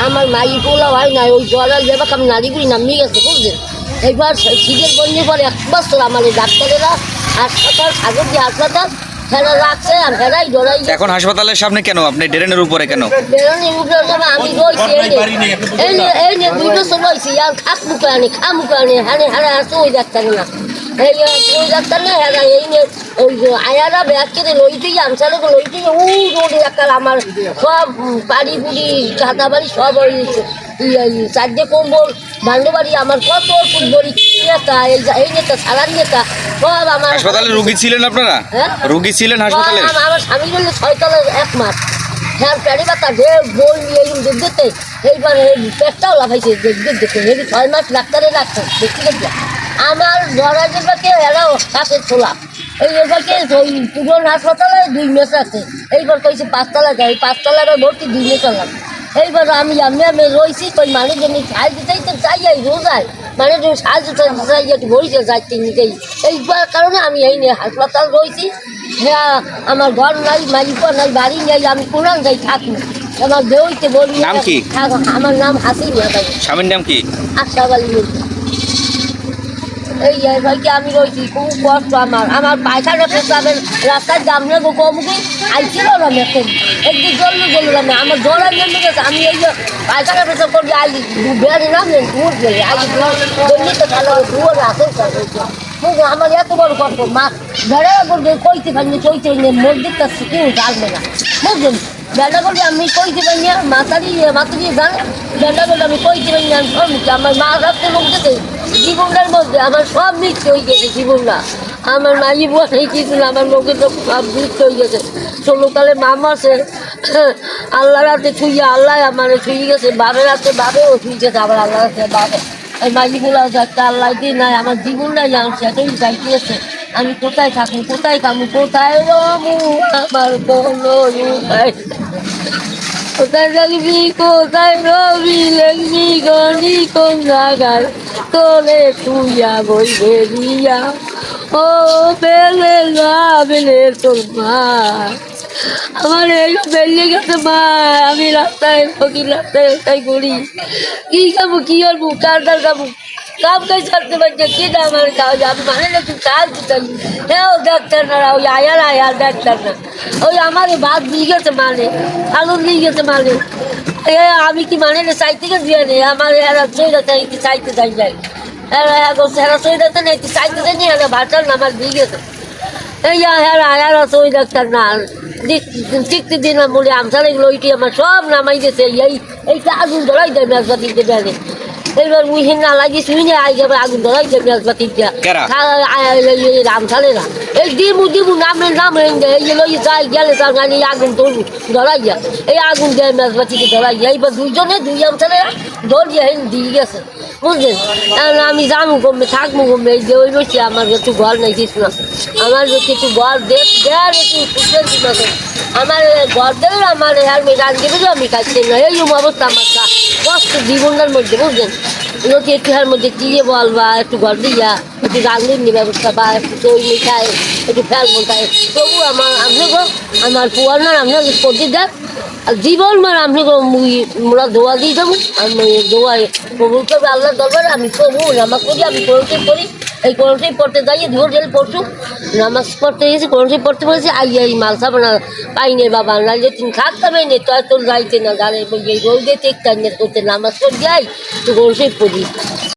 আমার মাই পোলা হয় না ওই জলাল যাবে আমি নারীগুলি নামিয়ে গেছে বুঝলেন। এইবার সিজের বন্যের পর 1 বছর আমার এই ডাক্তারেরা হাসপাতাল সাগর দিয়ে হাসপাতাল ফেরা রাখছে আর ফেরাই ডরাই। এখন হাসপাতালের সামনে কেন, আপনি ড্রেনের উপরে কেন? ড্রেনের উপরে আমি রয়েছি এই নিয়ে 2 বছর রয়েছি আর খাস মুখে আনি খা মুখে আনি হানে হারে আসছে ওই ডাক্তারে না ওই ডাক্তার না হ্যাঁ এই নিয়ে ওই আয়ারা ব্যাগ কেটে লইতেই আমসালে লইতেই রোডে ডাক্তার আমার সব বাড়ি বুড়ি কাদা বাড়ি সব ওই চারটে কম্বল ভান্ডবাড়ি আমার কত ফুটবড়ি নেতা এই নেতা সালার নেতা সব আমার হাসপাতালে রুগী ছিলেন আপনারা? হ্যাঁ রুগী ছিলেন হাসপাতালে? আমার স্বামী বললে 6 তলার 1 মাস হ্যাঁ প্যারি বাতা ঢের বই এই দেখতে এইবার পেটটাও লাফাইছে দেখতে এই 6 মাস ডাক্তারে রাখছে দেখতে দেখতে আমার ধরা যাবে এরাও কাছে ছোলা এই এবারকে ওই পুরন হাসপাতালে 2 মাস আছে এইবার কইছে 5 তলা যাই 5 তলার ভর্তি 2 মাস হলাম। এইবার আমি রয়েছি ওই মানুষ আমি সাজ দিতেই তো চাই যাই রোজায় মানে সাজ চাই একটু ভরিছে যাইতে নিজেই এইবার কারণে আমি এই নিয়ে হাসপাতাল রয়েছি। হ্যাঁ আমার ঘর নাই মালিক নাই বাড়ি নেই আমি কোরআন যাই থাকি আমার দেউইতে বলি। নাম কি? আমার নাম হাসিনা ভাই। স্বামীর নাম কি? আশরাফ আলী। এই ভাইকে আমি রয়েছি খুব কষ্ট আমার পায়খানা পেশাবের রাস্তায় জামলে গোমুখী আইছিল না এখন একদিন জল না আমার জলের জন্য গেছে আমি এই যে পায়খানা পেশাব করবি আই বেড়ে নামলেন দূর গেলে আই জন্য তো ভালো দুয়ার আসল আমার এত বড় কষ্ট মা বেড়া করবে কইতে পারিনি চইতে মসজিদটা কেউ জানবে না বুঝলেন। বেড়া করবে আমি কইতে পারি না মাতারি জানে বেড়া করলে আমি কইতে পারি না আমার মা রাখতে লোক গেছে জীবনের মধ্যে আমার সব মৃত্যু হয়ে গেছে জীবনটা আমার মাঝি বসেই কিছু না আমার লোকে তো সব মৃত্যু হয়ে গেছে। 16 কালে মামা আছে আল্লাহ রাতে ছুঁয়ে আল্লাহ আমার ছুঁয়ে গেছে বাবের হাতে বাবেও ছুঁয়ে গেছে আবার আল্লাহ রাতে বাবে এই মাঝিগুলো একটা আল্লাহ দিয়ে নাই আমার জীবন নাই আমার সেটাই চাইতেছে আমি কোথায় থাকি কোথায় কামু কোথায় রমু আমার কোনো উপায় কোথায় লাগবি কোথায় রবি লাগবি গনি কোন জায়গায় তোরে তুইয়া বই বেরিয়া ও বেলে না বেলে তোর মা আমার এই বেরিয়ে গেছে মা আমি রাস্তায় ফকির রাস্তায় ওটাই করি কি খাবো কি করবো কার খাবো কাম কাজ করতে পারছে কি না আমার কাজ আমি মানে না তুই কাজ দিতাম হ্যাঁ ও ডাক্তার না ওই আয়ার ডাক্তার না ওই আমার ভাত দিয়ে গেছে মানে আলু দিয়ে গেছে মানে আমি কি মানে না চাইতে গেছি নেই আমার এরা চইরা চাইতে চাই যাই এরা চইরাতে নেই চাইতে চাই নি এরা ভাটার না আমার দিয়ে গেছে এই এরা চই ডাক্তার না ঠিকতে দিন বলে আমসার এগুলো ওইটি আমার সব নামাই গেছে এইটা আগুন ধরাই দেয় মেজবাতি দেবে এইবার মুহিন না লাগিয়ে শুই না আই যাবে আগুন ধরাই দেবে মেজবাতি আমসালে না এই দিবু নামে এই যে লই যাই গেলে তার গাড়ি আগুন ধরাই যা এই আগুন দেয় মেজবাতিকে ধরাই যায় এইবার 2 জনে 2 আমসালে ধরিয়ে দিয়ে গেছে বুঝলেন। আমি জানু কমবে থাকবো কমবে এই যে ওই বসে আমার একটু ঘর নেই কিছু না আমার কিছু ঘর দেয়ার একটু আমার ঘর দেবে আমার হেলমেট আনতে পেরে আমি খাচ্ছি না এই অবস্থা আমার কষ্ট জীবনটার মধ্যে বুঝলেন। লোকে একটু হের মধ্যে চিড়ে বল বা একটু ঘর দিয়া একটু রান্নার ব্যবস্থা বা একটু দই মিঠাই একটু ফেল মোটাই তবু আমার পুয়ার আপনার করতে দেন আর জীবন মার আপনাকে মোরা দোয়া দিয়ে দেবো আমি দোয়াই কবুল করবে আল্লাহ দরবারে আমি কবুল নামাজ করি আমি কোরআন করি এই কোরআন পড়তে যাইয়ে ধর গেলে পড়ছু নামাজ পড়তে গেছি কোরআন পড়তে বলেছি এই মালসা বানা পাইনে বাবা নাইলে তুমি থাকতে নেই তোর যাইতে না গাড়ি রোদে টেকতে করতে নামাজ পড়ে যাই তো কোরআন পড়ি।